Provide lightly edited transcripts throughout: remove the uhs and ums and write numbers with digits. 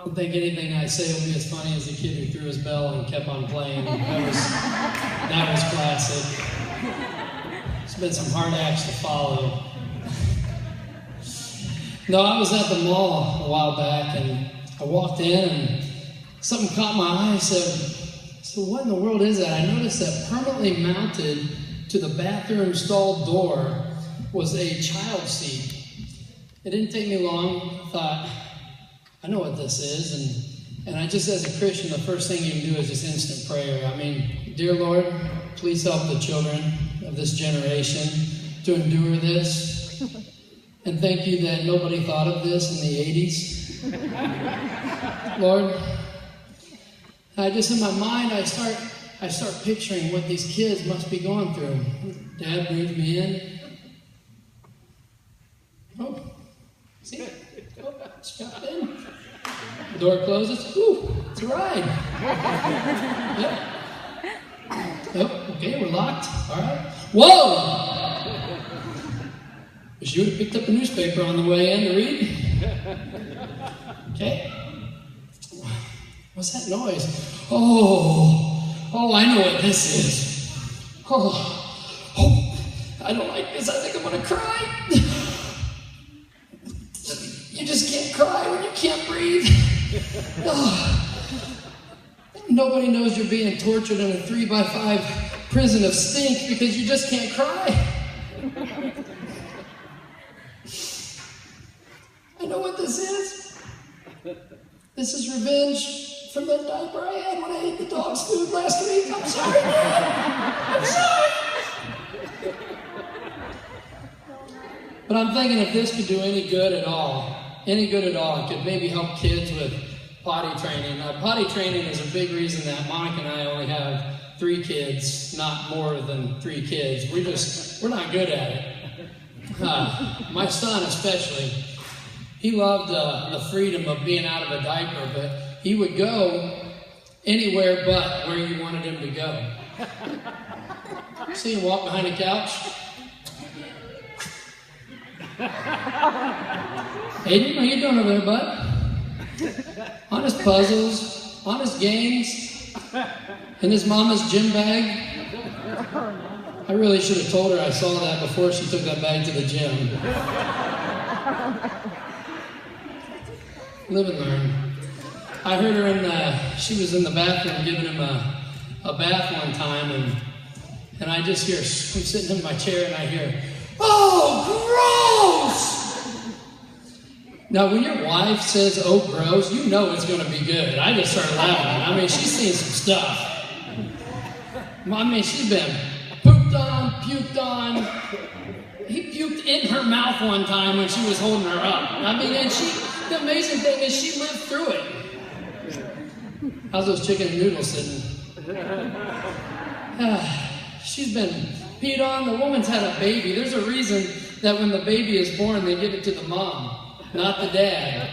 I don't think anything I say will be as funny as the kid who threw his bell and kept on playing. That was classic. It's been some hard acts to follow. No, I was at the mall a while back, and I walked in, and something caught my eye. I said, what in the world is that? I noticed that permanently mounted to the bathroom stall door was a child seat. It didn't take me long. I thought, I know what this is. And I just, as a Christian, the first thing you can do is just instant prayer. I mean, dear Lord, please help the children of this generation to endure this. And thank you that nobody thought of this in the 80s. Lord, I just, in my mind, I start picturing what these kids must be going through. Dad brings me in. Oh, see it? Oh, strapped in. The door closes. Ooh, it's a ride. Yep. Oh, okay, we're locked. All right. Whoa! Wish you would have picked up a newspaper on the way in to read. Okay. What's that noise? Oh, I know what this is. Oh, I don't like this. I think I'm going to cry. You just can't cry when you can't breathe. Nobody knows you're being tortured in a 3x5 prison of stink because you just can't cry. I know what this is. This is revenge from that diaper I had when I ate the dog's food last week. I'm sorry, Dad. I'm sorry. But I'm thinking if this could do any good at all, it could maybe help kids with potty training. Potty training is a big reason that Monica and I only have 3 kids, not more than 3 kids. We're not good at it. My son especially, he loved the freedom of being out of a diaper, but he would go anywhere but where you wanted him to go. See him walk behind a couch? Aiden, how you doing over there, bud? On his puzzles, on his games, in his mama's gym bag. I really should have told her I saw that before she took that bag to the gym. Live and learn. I heard her she was in the bathroom giving him a bath one time, and I just hear, I'm sitting in my chair and I hear, oh, gross! Now, when your wife says, oh, gross, you know it's going to be good. I just started laughing. I mean, she's seen some stuff. I mean, she's been pooped on, puked on. He puked in her mouth one time when she was holding her up. I mean, and the amazing thing is she lived through it. How's those chicken and noodles sitting? She's been peed on. The woman's had a baby. There's a reason that when the baby is born, they give it to the mom, not the dad.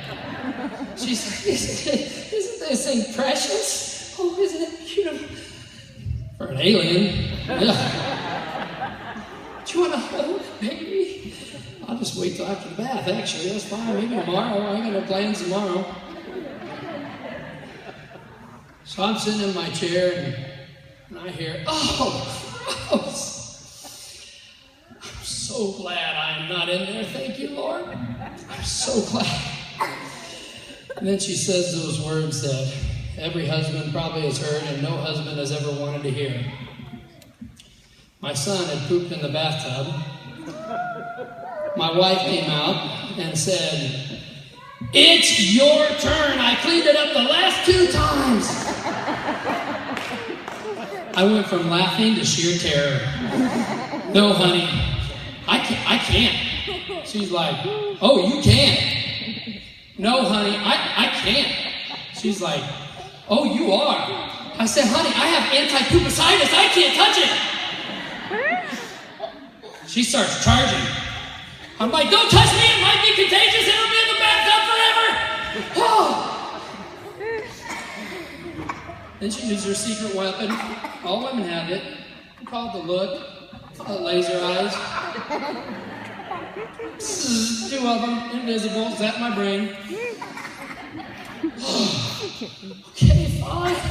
She's like, isn't this thing precious? Oh, isn't it beautiful? For an alien. Yeah. Do you want to hold baby? I'll just wait till after the bath, actually. That's fine. Maybe tomorrow. I got no plans tomorrow. So I'm sitting in my chair and I hear, oh, gross. I'm so glad I am not in there. Thank you, Lord. I'm so glad. And then she says those words that every husband probably has heard and no husband has ever wanted to hear. My son had pooped in the bathtub. My wife came out and said, it's your turn. I cleaned it up the last 2 times. I went from laughing to sheer terror. No, honey, I can't. She's like, oh, you can. No, honey, I can't. She's like, oh, you are. I said, honey, I have anti-poopicitis. I can't touch it. She starts charging. I'm like, don't touch me. It might be contagious. It'll be in the bathtub forever. Oh. Then she used her secret weapon. All women have it. Called the look. Laser eyes. 2 of them, invisible, zapped my brain. Okay, fine.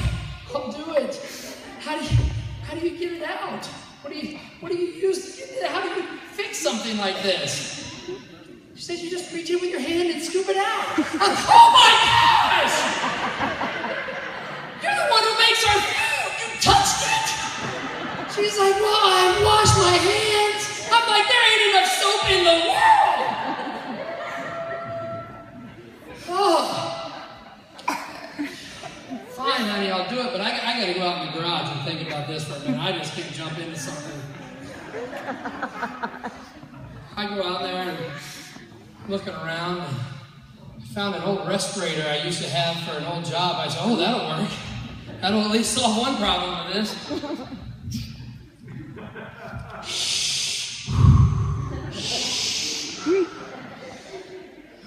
I'll do it. How do you get it out? What do you use to get it out? How do you fix something like this? She said you just reach in with your hand and scoop it out. Oh my gosh! You're the one who makes our food. You touched it. She's like, well, I washed my hands. I'm like, there ain't enough soap in the world. Oh. Fine, honey, I'll do it, but I got to go out in the garage and think about this for a minute. I just can't jump into something. I go out there and looking around, and I found an old respirator I used to have for an old job. I said, oh, that'll work. That'll at least solve one problem with this.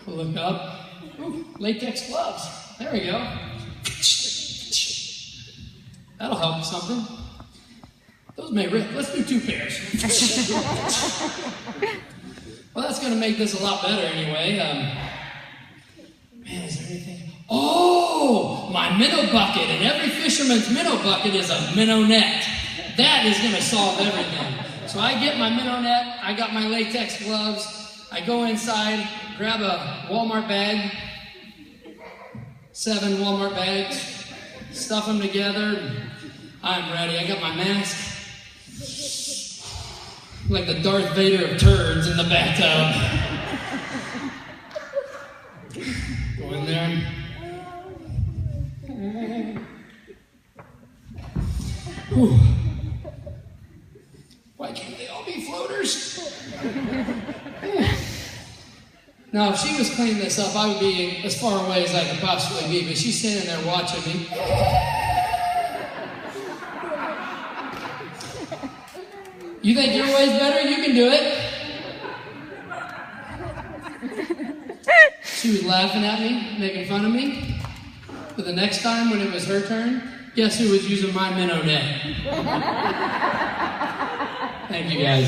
Look up. Ooh, latex gloves. There we go. That'll help with something. Those may rip. Let's do 2 pairs. Well, that's going to make this a lot better anyway. Man, is there anything? Oh, my minnow bucket. And every fisherman's minnow bucket is a minnow net. That is going to solve everything. So I get my minnow net. I got my latex gloves. I go inside, grab a Walmart bag. 7 Walmart bags. Stuff them together. I'm ready. I got my mask. Like the Darth Vader of turds in the bathtub. Go in there. Whew. Why can't they all be floaters? Now, if she was cleaning this up, I would be as far away as I could possibly be, but she's standing there watching me. You think your way's better? You can do it. She was laughing at me, making fun of me. But the next time when it was her turn, guess who was using my minnow net? Thank you, guys.